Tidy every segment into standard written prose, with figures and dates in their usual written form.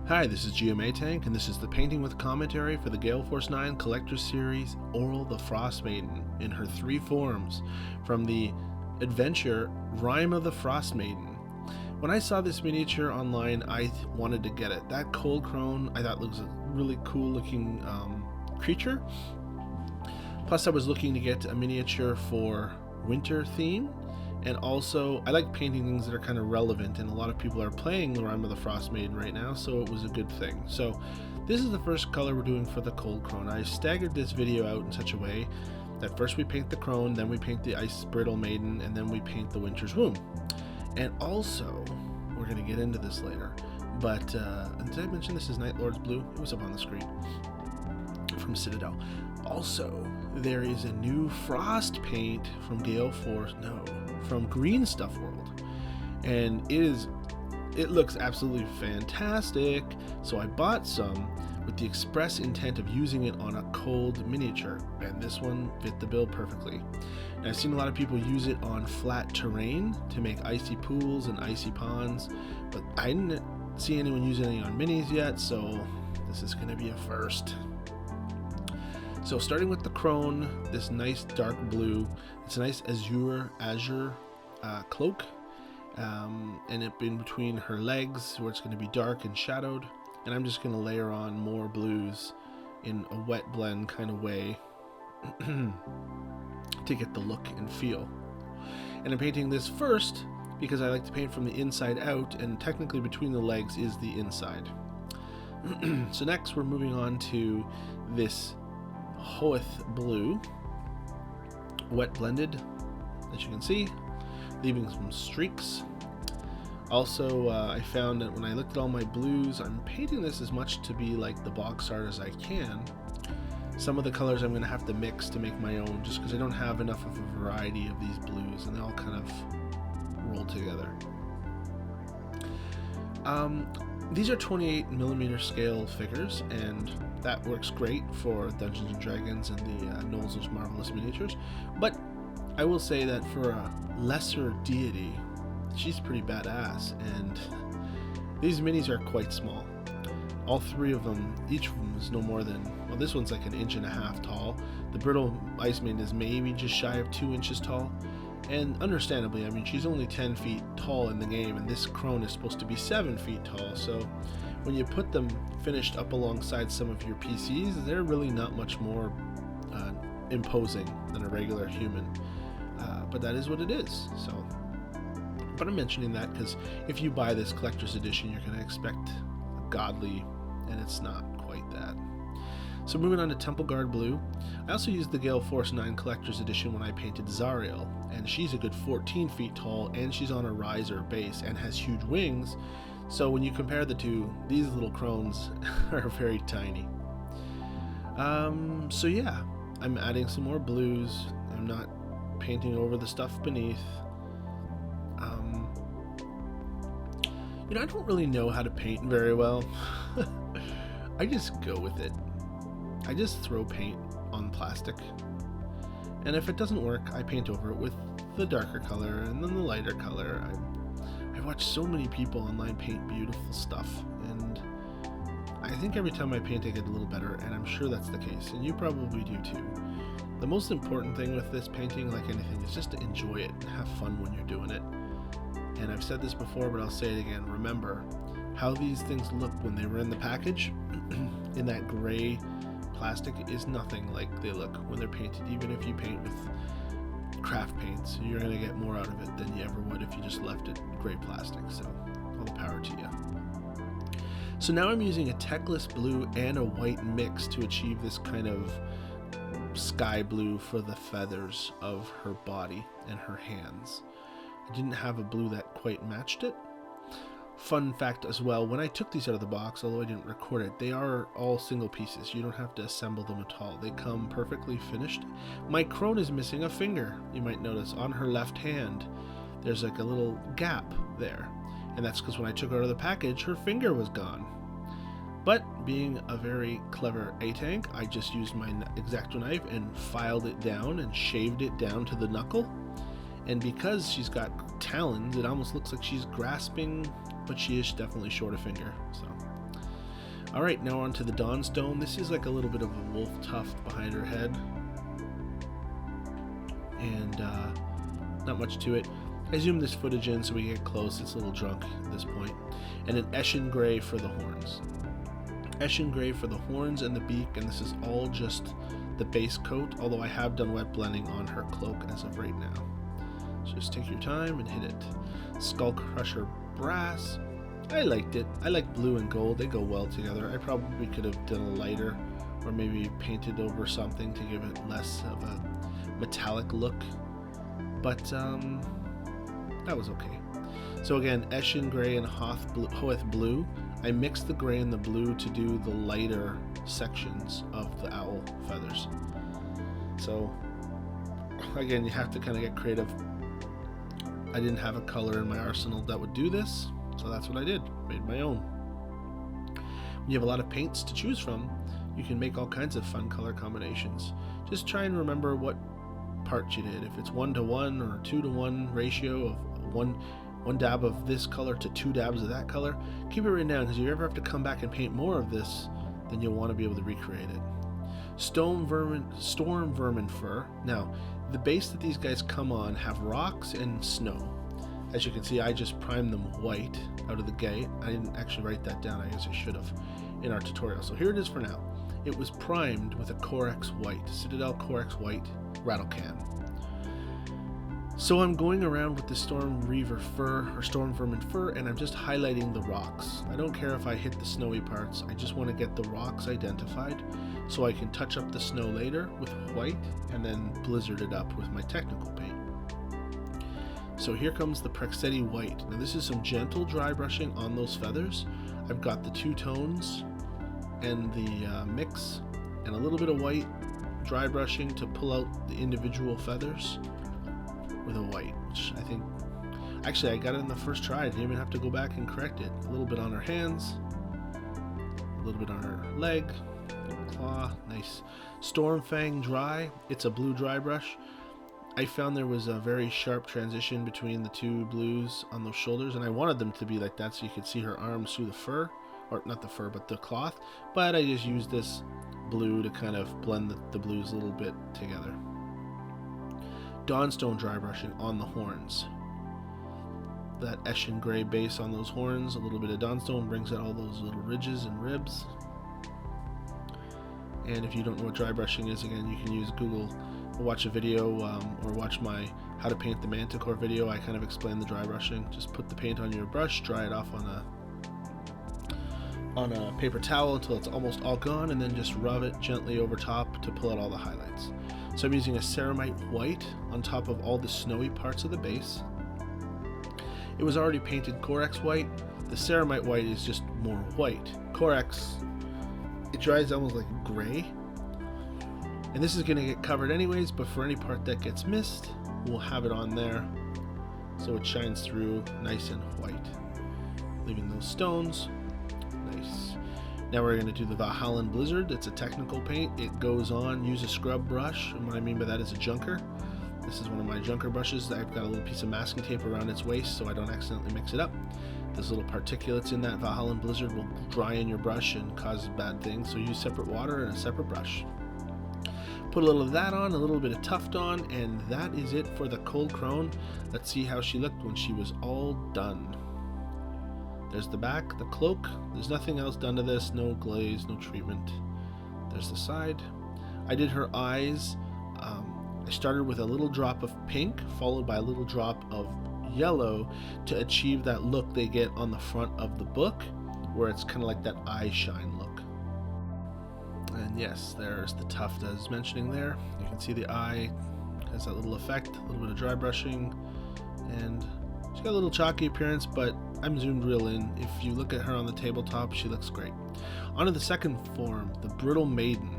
Hi, this is GMA Tank, and this is the painting with commentary for the Gale Force 9 Collector's Series Auril the Frostmaiden in her 3 forms from the adventure Auril the Frostmaiden. When I saw this miniature online, I wanted to get it. That cold crone I thought was a really cool looking creature. Plus I was looking to get a miniature for winter theme. And also, I like painting things that are kind of relevant, and a lot of people are playing Auril the Frostmaiden right now, so it was a good thing. So, this is the first color we're doing for the cold crone. I staggered this video out in such a way that first we paint the crone, then we paint the ice brittle maiden, and then we paint the winter's womb. And also, we're going to get into this later, but did I mention this is Night Lord's Blue? It was up on the screen from Citadel. Also, there is a new frost paint from Gale Force, from Greenstuff World, and it looks absolutely fantastic. So I bought some with the express intent of using it on a cold miniature, and this one fit the bill perfectly. And I've seen a lot of people use it on flat terrain to make icy pools and icy ponds, but I didn't see anyone using it on minis yet, so this is going to be a first. So starting with the crone, this nice dark blue, it's a nice azure cloak, and it in between her legs where it's going to be dark and shadowed, and I'm just going to layer on more blues in a wet blend kind of way to get the look and feel. And I'm painting this first because I like to paint from the inside out, and technically between the legs is the inside. So next we're moving on to this Hoeth blue, wet blended, as you can see, leaving some streaks. Also, I found that when I looked at all my blues, I'm painting this as much to be like the box art as I can. Some of the colors I'm going to have to mix to make my own, just because I don't have enough of a variety of these blues, and they all kind of roll together. These are 28mm scale figures, and that works great for Dungeons & Dragons and the Knowles' Marvelous Miniatures, but I will say that for a lesser deity, she's pretty badass, and these minis are quite small. All 3 of them, each of them is no more than, well, this one's like 1.5 inches tall. The Brittle Ice Maiden is maybe just shy of 2 inches tall, and understandably, I mean, she's only 10 feet tall in the game, and this crone is supposed to be 7 feet tall, so when you put them finished up alongside some of your PCs, they're really not much more imposing than a regular human, but that is what it is. So, but I'm mentioning that because if you buy this collector's edition, you're going to expect a godly, and it's not quite that. So moving on to Temple Guard Blue, I also used the Gale Force 9 Collector's Edition when I painted Zariel, and she's a good 14 feet tall, and she's on a riser base and has huge wings, so when you compare the two, these little crones are very tiny. So yeah, I'm adding some more blues. I'm not painting over the stuff beneath. I don't really know how to paint very well. I just go with it. I just throw paint on plastic, and if it doesn't work, I paint over it with the darker color and then the lighter color. I've watched so many people online paint beautiful stuff, and I think every time I paint I get a little better, and I'm sure that's the case, and you probably do too. The most important thing with this painting, like anything, is just to enjoy it and have fun when you're doing it. And I've said this before, but I'll say it again. Remember how these things looked when they were in the package. In that gray plastic is nothing like they look when they're painted. Even if you paint with craft paints, you're going to get more out of it than you ever would if you just left it gray plastic. So all the power to you. So now I'm using a techless blue and a white mix to achieve this kind of sky blue for the feathers of her body and her hands. I didn't have a blue that quite matched it. Fun fact as well, when I took these out of the box, although I didn't record it, they are all single pieces. You don't have to assemble them at all. They come perfectly finished. My crone is missing a finger. You might notice on her left hand, there's like a little gap there. And that's because when I took her out of the package, her finger was gone. But being a very clever A-Tank, I just used my X-Acto knife and filed it down and shaved it down to the knuckle. And because she's got talons, it almost looks like she's grasping, but she is definitely short a finger. So Alright, now on to the Dawnstone. This is like a little bit of a wolf tuft behind her head. And not much to it. I zoomed this footage in so we get close. It's a little drunk at this point. And an Eshin Gray for the horns. Eshin Gray for the horns and the beak, and this is all just the base coat, although I have done wet blending on her cloak as of right now. So just take your time and hit it. Skull Crusher Brass. I liked it. I like blue and gold. They go well together. I probably could have done a lighter or maybe painted over something to give it less of a metallic look. But that was okay. So again, Eshin Gray and Hoeth Blue. I mixed the gray and the blue to do the lighter sections of the owl feathers. So again, you have to kind of get creative. I didn't have a color in my arsenal that would do this, so that's what I did. Made my own. When you have a lot of paints to choose from, you can make all kinds of fun color combinations. Just try and remember what part you did. If it's 1:1 or 2:1 ratio of one dab of this color to 2 dabs of that color, keep it written down, because if you ever have to come back and paint more of this, then you'll want to be able to recreate it. Storm Vermin Fur. Now, the base that these guys come on have rocks and snow. As you can see, I just primed them white out of the gate. I didn't actually write that down. I guess I should have in our tutorial. So here it is for now. It was primed with a Corex White, Citadel Corex White rattle can. So I'm going around with the Storm Reaver Fur, or Storm Vermin Fur, and I'm just highlighting the rocks. I don't care if I hit the snowy parts. I just want to get the rocks identified so I can touch up the snow later with white and then blizzard it up with my technical paint. So here comes the Praxeti White. Now this is some gentle dry brushing on those feathers. I've got the 2 tones and the mix and a little bit of white dry brushing to pull out the individual feathers with a white, which I think, actually I got it in the first try. I didn't even have to go back and correct it. A little bit on her hands, a little bit on her leg, claw, nice. Stormfang Dry, it's a blue dry brush. I found there was a very sharp transition between the 2 blues on those shoulders, and I wanted them to be like that so you could see her arms through the fur, or not the fur, but the cloth, but I just used this blue to kind of blend the blues a little bit together. Dawnstone dry brushing on the horns. That Eshin Gray base on those horns, a little bit of Dawnstone brings out all those little ridges and ribs. And if you don't know what dry brushing is, again, you can use Google, watch a video, or watch my How to Paint the Manticore video. I kind of explain the dry brushing. Just put the paint on your brush, dry it off on a paper towel until it's almost all gone, and then just rub it gently over top to pull out all the highlights. So I'm using a Ceramite White on top of all the snowy parts of the base. It was already painted Corex White. The Ceramite White is just more white. Corex, it dries almost like gray. And this is going to get covered anyways, but for any part that gets missed, we'll have it on there so it shines through nice and white. Leaving those stones. Nice. Now we're going to do the Valhallan Blizzard. It's a technical paint. It goes on, use a scrub brush, and what I mean by that is a junker. This is one of my junker brushes. I've got a little piece of masking tape around its waist so I don't accidentally mix it up. Those little particulates in that Valhallan Blizzard will dry in your brush and cause bad things, so use separate water and a separate brush. Put a little of that on, a little bit of tuft on, and that is it for the Cold Crone. Let's see how she looked when she was all done. There's the back, the cloak. There's nothing else done to this, no glaze, no treatment. There's the side. I did her eyes. I started with a little drop of pink, followed by a little drop of yellow to achieve that look they get on the front of the book, where it's kind of like that eye shine look. And yes, there's the tuft I was mentioning there. You can see the eye has that little effect, a little bit of dry brushing, and she's got a little chalky appearance, but I'm zoomed real in. If you look at her on the tabletop, she looks great. On to the second form, the Brittle Maiden.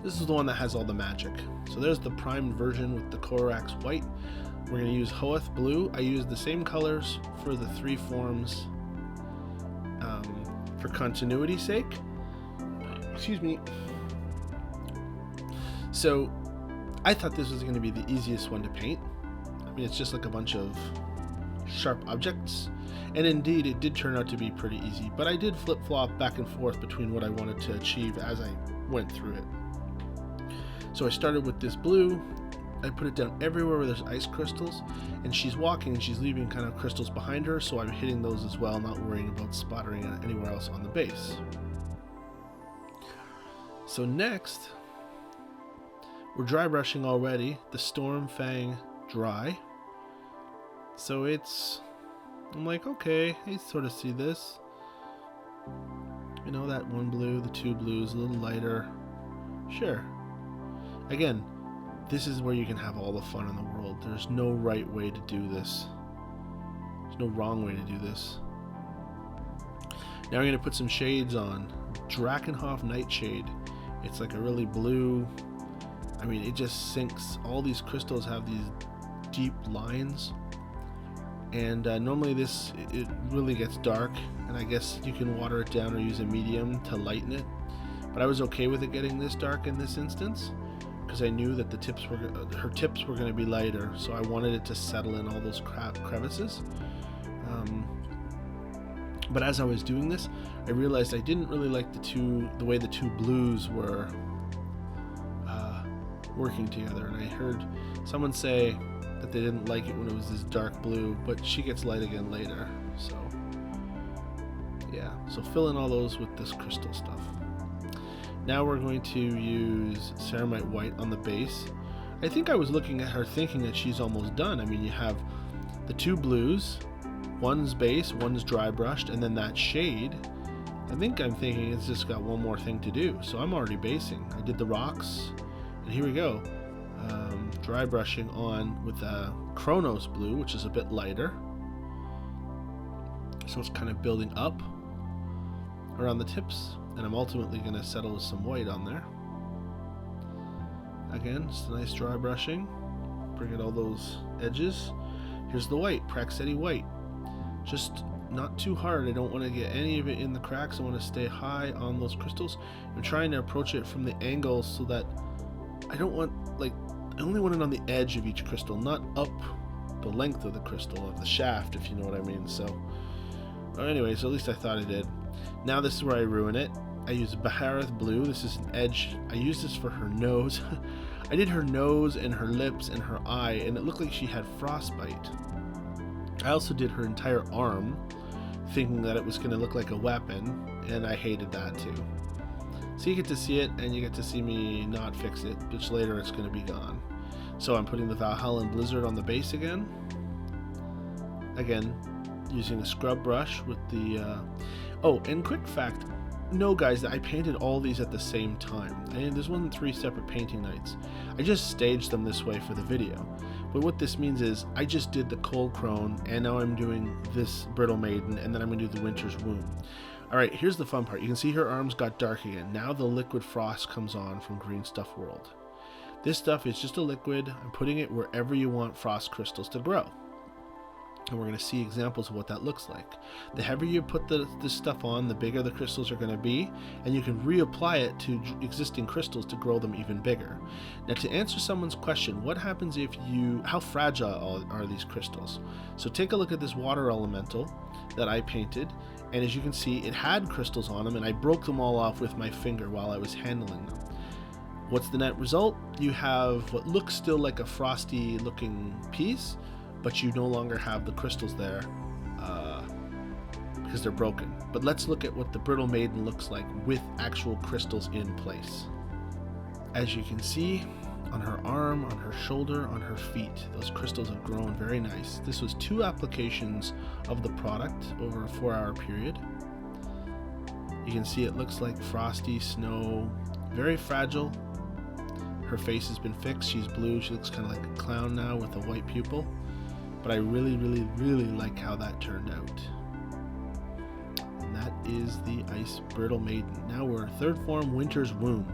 This is the one that has all the magic. So there's the primed version with the Corax White. We're going to use Hoeth Blue. I used the same colors for the 3 forms for continuity's sake. Excuse me. So I thought this was going to be the easiest one to paint. I mean, it's just like a bunch of sharp objects. And indeed, it did turn out to be pretty easy, but I did flip-flop back and forth between what I wanted to achieve as I went through it. So I started with this blue. I put it down everywhere where there's ice crystals, and she's walking and she's leaving kind of crystals behind her, so I'm hitting those as well, not worrying about splattering anywhere else on the base. So next, we're dry brushing already, the Storm Fang dry. So I'm like, okay, I sort of see this. You know, that one blue, the two blues, a little lighter. Sure. Again, this is where you can have all the fun in the world. There's no right way to do this. There's no wrong way to do this. Now we're going to put some shades on. Drakenhof Nightshade. It's like a really blue. I mean, it just sinks. All these crystals have these deep lines. And normally it really gets dark. And I guess you can water it down or use a medium to lighten it. But I was okay with it getting this dark in this instance, because I knew that her tips were going to be lighter, so I wanted it to settle in all those crevices. But as I was doing this, I realized I didn't really like the way the two blues were working together, and I heard someone say that they didn't like it when it was this dark blue, but she gets light again later. So yeah, so fill in all those with this crystal stuff. Now we're going to use Ceramite White on the base. I think I was looking at her thinking that she's almost done. I mean, you have the two blues, one's base, one's dry brushed, and then that shade. I think I'm thinking it's just got one more thing to do. So I'm already basing. I did the rocks, and here we go. Dry brushing on with a Chronos blue, which is a bit lighter. So it's kind of building up around the tips. And I'm ultimately going to settle with some white on there. Again, just a nice dry brushing. Bring in all those edges. Here's the white, Praxetti White. Just not too hard. I don't want to get any of it in the cracks. I want to stay high on those crystals. I'm trying to approach it from the angle so that I don't want, I only want it on the edge of each crystal, not up the length of the crystal, of the shaft, if you know what I mean. So, anyway, so at least I thought I did. Now this is where I ruin it. I use Bahareth Blue. This is an edge. I used this for her nose. I did her nose and her lips and her eye, and it looked like she had frostbite. I also did her entire arm, thinking that it was going to look like a weapon, and I hated that too. So you get to see it, and you get to see me not fix it, which later it's going to be gone. So I'm putting the Valhallan Blizzard on the base again. Again, using a scrub brush with the... Oh, and quick fact, no guys, I painted all these at the same time. And this wasn't 3 separate painting nights. I just staged them this way for the video. But what this means is, I just did the Cold Crone, and now I'm doing this Brittle Maiden, and then I'm going to do the Winter's Womb. Alright, here's the fun part. You can see her arms got dark again. Now the liquid frost comes on from Greenstuff World. This stuff is just a liquid. I'm putting it wherever you want frost crystals to grow. And we're going to see examples of what that looks like. The heavier you put this stuff on, the bigger the crystals are going to be, and you can reapply it to existing crystals to grow them even bigger. Now, to answer someone's question, what happens if how fragile are these crystals? So take a look at this water elemental that I painted, and as you can see, it had crystals on them, and I broke them all off with my finger while I was handling them. What's the net result? You have what looks still like a frosty looking piece, but you no longer have the crystals there because they're broken. But let's look at what the Brittle Maiden looks like with actual crystals in place. As you can see, on her arm, on her shoulder, on her feet, those crystals have grown very nice. This was 2 applications of the product over a 4-hour period. You can see it looks like frosty snow, very fragile. Her face has been fixed. She's blue. She looks kind of like a clown now with a white pupil. But I really, really, really like how that turned out. And that is the Ice Brittle Maiden. Now we're 3rd form, Winter's Womb.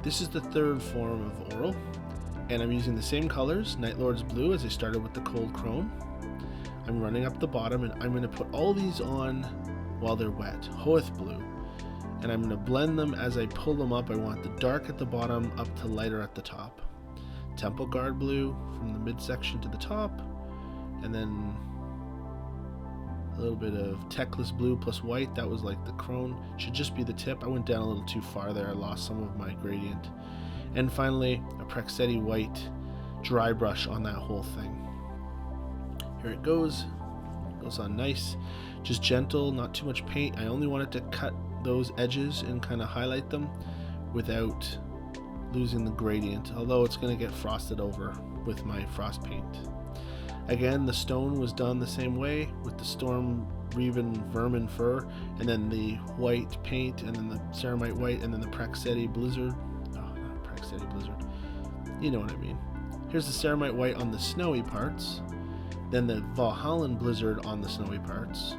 This is the 3rd form of Auril, and I'm using the same colors, Night Lord's Blue, as I started with the Cold Crone. I'm running up the bottom, and I'm going to put all these on while they're wet, Hoeth Blue. And I'm going to blend them as I pull them up. I want the dark at the bottom up to lighter at the top. Temple Guard Blue from the midsection to the top, and then A little bit of Techless blue plus white. That was like the crone. Should just be the tip. I went down a little too far there. I lost some of my gradient. And finally, a Praxetti white dry brush on that whole thing. Here it goes. Goes on nice. Just gentle, not too much paint. I only wanted to cut those edges and kind of highlight them without losing the gradient, although it's going to get frosted over with my frost paint. Again, the stone was done the same way with the Storm Reven Vermin Fur, and then the white paint, and then the Ceramite white, and then the Praxetti Blizzard. Oh, not Praxetti Blizzard. You know what I mean. Here's the Ceramite white on the snowy parts, then the Valhallan Blizzard on the snowy parts,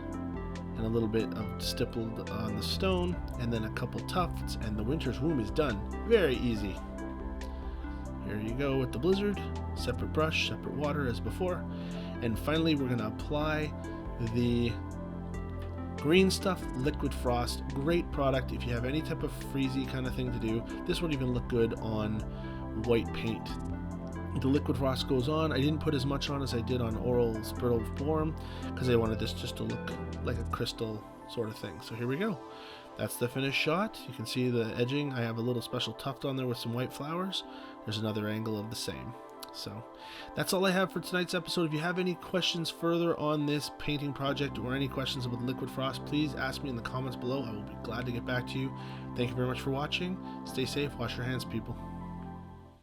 and a little bit of stippled on the stone, and then a couple tufts, and the Winter's Womb is done. Very easy. Here you go with the Blizzard. Separate brush, separate water as before. And finally, we're going to apply the Greenstuff Liquid Frost. Great product if you have any type of freezy kind of thing to do. This would even look good on white paint. The Liquid Frost goes on. I didn't put as much on as I did on Auril's Brittle Form because I wanted this just to look like a crystal sort of thing. So here we go. That's the finished shot. You can see the edging. I have a little special tuft on there with some white flowers. There's another angle of the same. So that's all I have for tonight's episode. If you have any questions further on this painting project or any questions about Liquid Frost, please ask me in the comments below. I will be glad to get back to you. Thank you very much for watching. Stay safe. Wash your hands, people.